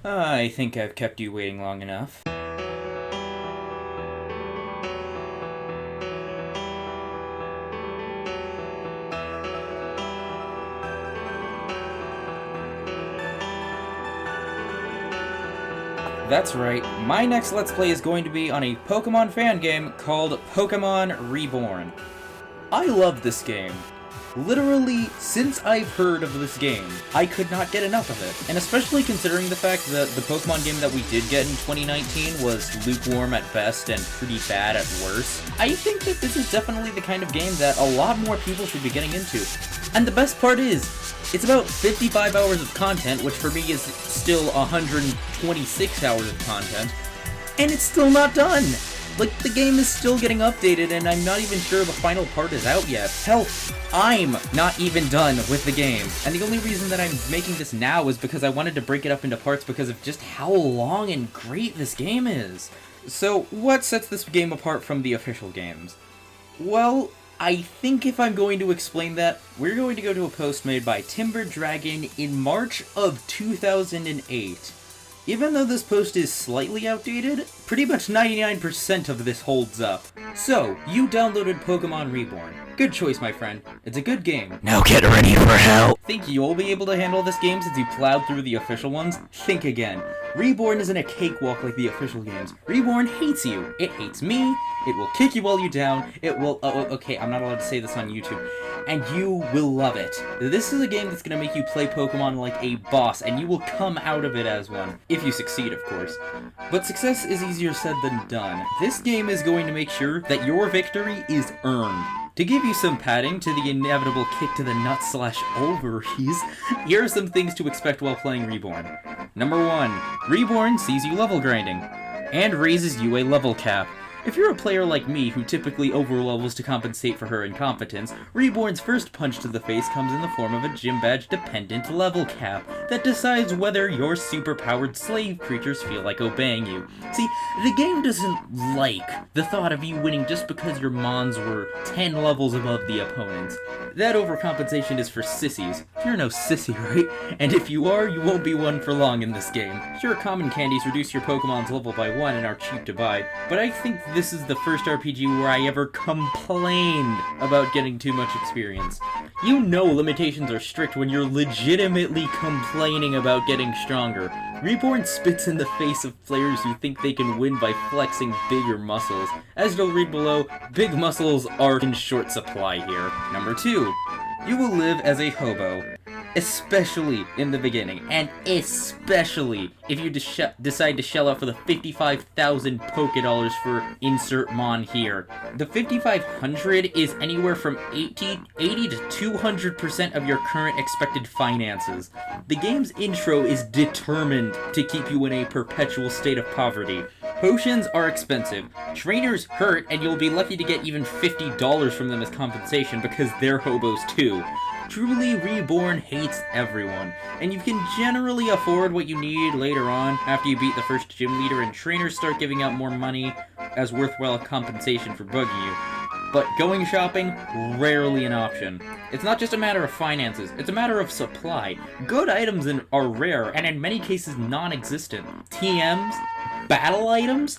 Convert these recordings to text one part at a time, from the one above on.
I think I've kept you waiting long enough. That's right, my next Let's Play is going to be on a Pokemon fan game called Pokemon Reborn. I love this game. Literally, since I've heard of this game, I could not get enough of it. And especially considering the fact that the Pokemon game that we did get in 2019 was lukewarm at best and pretty bad at worst, I think that this is definitely the kind of game that a lot more people should be getting into. And the best part is, it's about 55 hours of content, which for me is still 126 hours of content, and it's still not done! Like, the game is still getting updated, and I'm not even sure the final part is out yet. Hell, I'm not even done with the game. And the only reason that I'm making this now is because I wanted to break it up into parts because of just how long and great this game is. So, what sets this game apart from the official games? Well, I think if I'm going to explain that, we're going to go to a post made by Timber Dragon in March of 2008. Even though this post is slightly outdated, pretty much 99% of this holds up. So, you downloaded Pokemon Reborn. Good choice, my friend. It's a good game. Now get ready for hell! Think you'll be able to handle this game since you plowed through the official ones? Think again. Reborn isn't a cakewalk like the official games. Reborn hates you. It hates me. It will kick you while you're down. It will... okay, I'm not allowed to say this on YouTube. And you will love it. This is a game that's going to make you play Pokemon like a boss, and you will come out of it as one. If you succeed, of course. But success is easier said than done. This game is going to make sure that your victory is earned. To give you some padding to the inevitable kick to the nuts/ovaries, here are some things to expect while playing Reborn. Number 1. Reborn sees you level grinding, and raises you a level cap. If you're a player like me who typically overlevels to compensate for her incompetence, Reborn's first punch to the face comes in the form of a gym badge dependent level cap that decides whether your superpowered slave creatures feel like obeying you. See, the game doesn't like the thought of you winning just because your mons were 10 levels above the opponents. That overcompensation is for sissies. You're no sissy, right? And if you are, you won't be one for long in this game. Sure, common candies reduce your Pokemon's level by 1 and are cheap to buy, but I think this is the first RPG where I ever complained about getting too much experience. You know limitations are strict when you're legitimately complaining about getting stronger. Reborn spits in the face of players who think they can win by flexing bigger muscles. As you'll read below, big muscles are in short supply here. Number 2. You will live as a hobo. Especially in the beginning, and especially if you decide to shell out for the 55,000 Poké-Dollars for insert mon here. The 5,500 is anywhere from 80 to 200% of your current expected finances. The game's intro is determined to keep you in a perpetual state of poverty. Potions are expensive, trainers hurt, and you'll be lucky to get even $50 from them as compensation because they're hobos too. Truly, Reborn hates everyone, and you can generally afford what you need later on after you beat the first gym leader and trainers start giving out more money as worthwhile compensation for bugging you. But going shopping, rarely an option. It's not just a matter of finances, it's a matter of supply. Good items are rare, and in many cases non-existent. TMs? Battle items?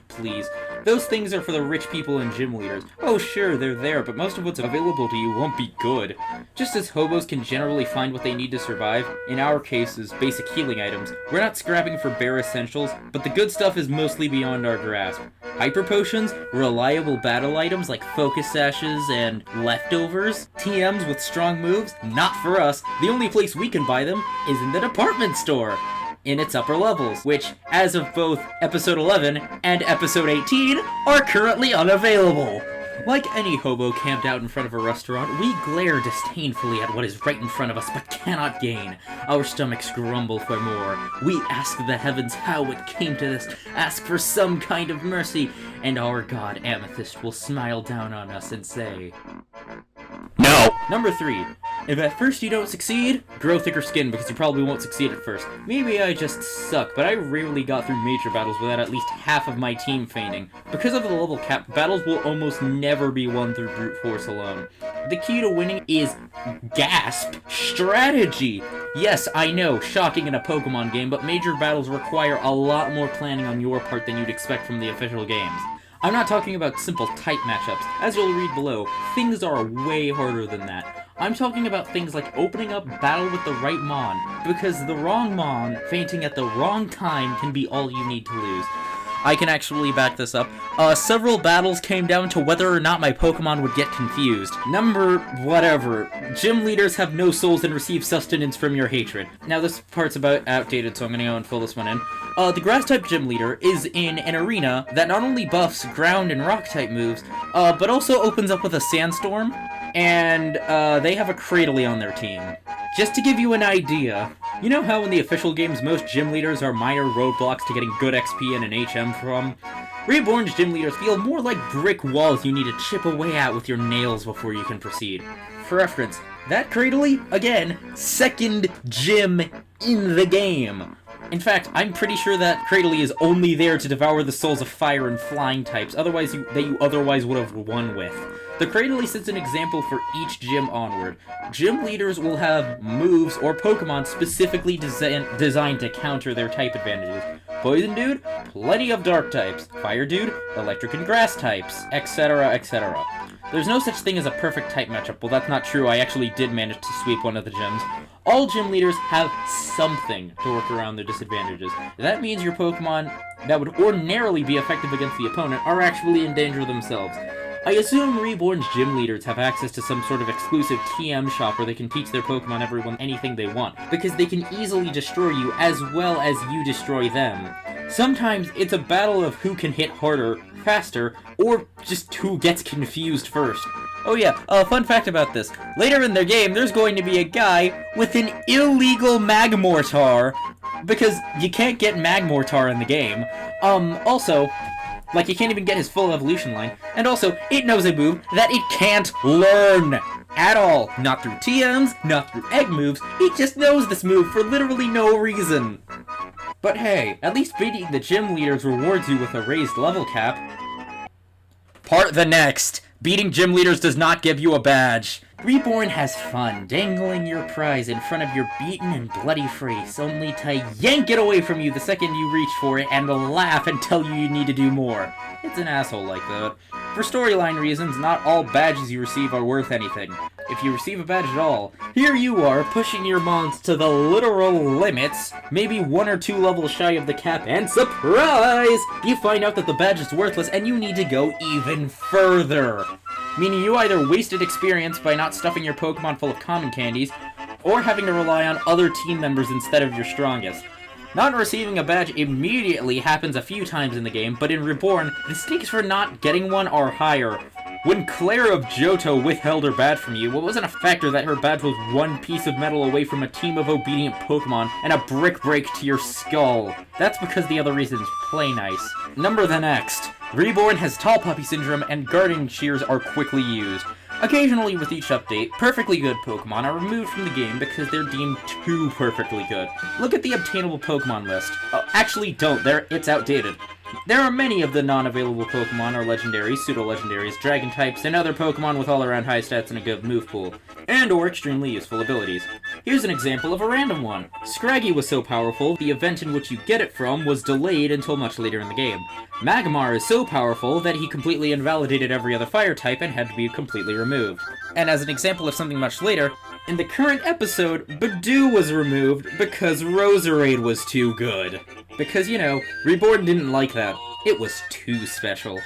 Please. Those things are for the rich people and gym leaders. Oh sure, they're there, but most of what's available to you won't be good. Just as hobos can generally find what they need to survive, in our cases, basic healing items, we're not scrapping for bare essentials, but the good stuff is mostly beyond our grasp. Hyper potions, reliable battle items like focus sashes and leftovers, TMs with strong moves, not for us. The only place we can buy them is in the department store, in its upper levels, which, as of both Episode 11 and Episode 18, are currently unavailable. Like any hobo camped out in front of a restaurant, we glare disdainfully at what is right in front of us but cannot gain. Our stomachs grumble for more. We ask the heavens how it came to this, ask for some kind of mercy, and our god Amethyst will smile down on us and say, No! Number 3. If at first you don't succeed, grow thicker skin because you probably won't succeed at first. Maybe I just suck, but I rarely got through major battles without at least half of my team fainting. Because of the level cap, battles will almost never be won through brute force alone. The key to winning is, gasp, strategy. Yes, I know, shocking in a Pokemon game, but major battles require a lot more planning on your part than you'd expect from the official games. I'm not talking about simple type matchups. As you'll read below, things are way harder than that. I'm talking about things like opening up battle with the right Mon, because the wrong Mon fainting at the wrong time can be all you need to lose. I can actually back this up. Several battles came down to whether or not my Pokemon would get confused. Number whatever. Gym leaders have no souls and receive sustenance from your hatred. Now this part's about outdated, so I'm gonna go and fill this one in. The Grass-type gym leader is in an arena that not only buffs ground and rock-type moves, but also opens up with a sandstorm, and they have a Cradily on their team. Just to give you an idea, you know how in the official games most gym leaders are minor roadblocks to getting good XP and an HM from? Reborn's gym leaders feel more like brick walls you need to chip away at with your nails before you can proceed. For reference, that Cradily, again, second gym in the game. In fact, I'm pretty sure that Cradily is only there to devour the souls of fire and flying types, that you otherwise would have won with. The Cradily sets an example for each gym onward. Gym leaders will have moves or Pokemon specifically designed to counter their type advantages. Poison Dude, plenty of dark types. Fire Dude, electric and grass types, etc, etc. There's no such thing as a perfect type matchup. Well, that's not true. I actually did manage to sweep one of the gyms. All gym leaders have something to work around their disadvantages. That means your Pokemon that would ordinarily be effective against the opponent are actually in danger themselves. I assume Reborn's gym leaders have access to some sort of exclusive TM shop where they can teach their Pokemon everyone anything they want, because they can easily destroy you as well as you destroy them. Sometimes it's a battle of who can hit harder, faster, or just who gets confused first. Oh yeah, fun fact about this. Later in their game, there's going to be a guy with an illegal Magmortar, because you can't get Magmortar in the game. Also, like, you can't even get his full evolution line. And also, it knows a move that it can't learn at all. Not through TMs, not through egg moves, it just knows this move for literally no reason. But hey, at least beating the gym leaders rewards you with a raised level cap. Part the next. Beating gym leaders does not give you a badge. Reborn has fun dangling your prize in front of your beaten and bloody face, only to yank it away from you the second you reach for it and laugh and tell you need to do more. It's an asshole like that. For storyline reasons, not all badges you receive are worth anything. If you receive a badge at all, here you are pushing your mons to the literal limits, maybe 1 or 2 levels shy of the cap, and surprise! You find out that the badge is worthless and you need to go even further. Meaning you either wasted experience by not stuffing your Pokemon full of common candies, or having to rely on other team members instead of your strongest. Not receiving a badge immediately happens a few times in the game, but in Reborn, the stakes for not getting one are higher. When Claire of Johto withheld her badge from you, it wasn't a factor that her badge was 1 piece of metal away from a team of obedient Pokemon and a brick break to your skull. That's because the other reasons play nice. Number the next. Reborn has Tall Puppy Syndrome and Guardian Shears are quickly used. Occasionally with each update, perfectly good Pokemon are removed from the game because they're deemed too perfectly good. Look at the obtainable Pokemon list. Actually don't, it's outdated. There are many of the non-available Pokemon are legendaries, pseudo-legendaries, dragon types, and other Pokemon with all-around high stats and a good move pool, and or extremely useful abilities. Here's an example of a random one. Scraggy was so powerful, the event in which you get it from was delayed until much later in the game. Magmar is so powerful that he completely invalidated every other fire type and had to be completely removed. And as an example of something much later, in the current episode, Badoo was removed because Roserade was too good. Because, you know, Reborn didn't like that. It was too special.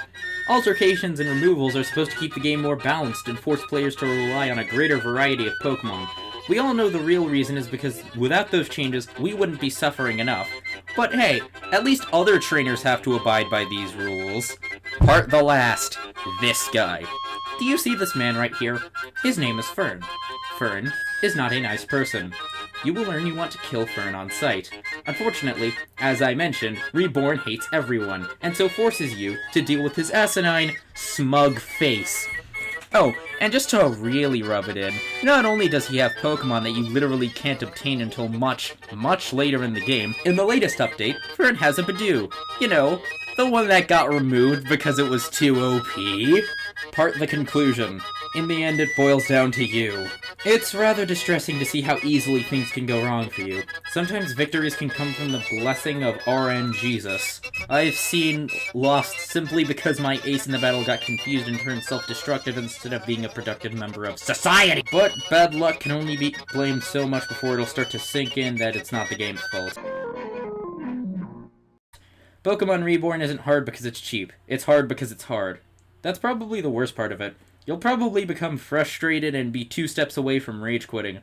Altercations and removals are supposed to keep the game more balanced and force players to rely on a greater variety of Pokemon. We all know the real reason is because without those changes, we wouldn't be suffering enough. But hey, at least other trainers have to abide by these rules. Part the last. This guy. Do you see this man right here? His name is Fern. Fern is not a nice person. You will learn you want to kill Fern on sight. Unfortunately, as I mentioned, Reborn hates everyone, and so forces you to deal with his asinine, smug face. Oh, and just to really rub it in, not only does he have Pokemon that you literally can't obtain until much, much later in the game, in the latest update, Fern has a Badoo. You know, the one that got removed because it was too OP. Part the conclusion. In the end, it boils down to you. It's rather distressing to see how easily things can go wrong for you. Sometimes victories can come from the blessing of RN Jesus. I've seen lost simply because my ace in the battle got confused and turned self-destructive instead of being a productive member of society. But bad luck can only be blamed so much before it'll start to sink in that it's not the game's fault. Pokemon Reborn isn't hard because it's cheap. It's hard because it's hard. That's probably the worst part of it. You'll probably become frustrated and be 2 steps away from rage quitting.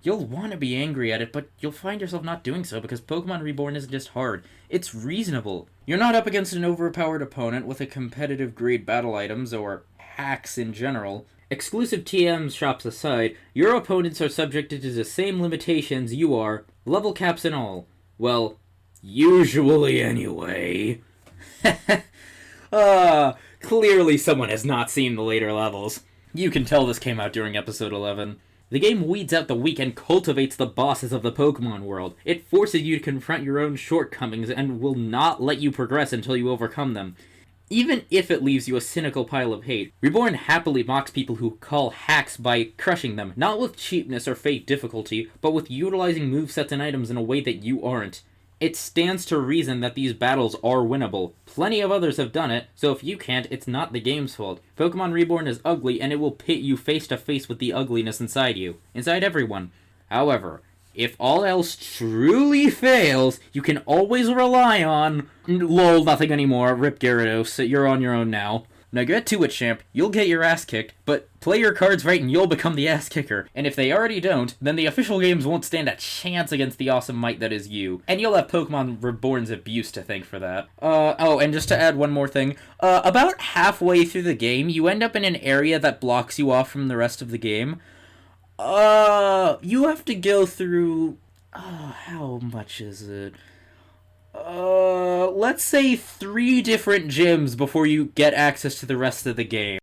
You'll want to be angry at it, but you'll find yourself not doing so because Pokemon Reborn isn't just hard. It's reasonable. You're not up against an overpowered opponent with a competitive grade battle items, or hacks in general. Exclusive TM shops aside, your opponents are subjected to the same limitations you are, level caps and all. Well, usually anyway. Clearly someone has not seen the later levels. You can tell this came out during episode 11. The game weeds out the weak and cultivates the bosses of the Pokemon world. It forces you to confront your own shortcomings and will not let you progress until you overcome them. Even if it leaves you a cynical pile of hate, Reborn happily mocks people who call hacks by crushing them, not with cheapness or fake difficulty, but with utilizing movesets and items in a way that you aren't. It stands to reason that these battles are winnable. Plenty of others have done it, so if you can't, it's not the game's fault. Pokemon Reborn is ugly, and it will pit you face to face with the ugliness inside you. Inside everyone. However, if all else truly fails, you can always rely on... Lol, nothing anymore. Rip Gyarados, you're on your own now. Now get to it, champ. You'll get your ass kicked, but play your cards right and you'll become the ass kicker. And if they already don't, then the official games won't stand a chance against the awesome might that is you. And you'll have Pokemon Reborn's abuse to thank for that. Oh, and just to add one more thing. About halfway through the game, you end up in an area that blocks you off from the rest of the game. You have to go through... how much is it? Let's say 3 different gyms before you get access to the rest of the game.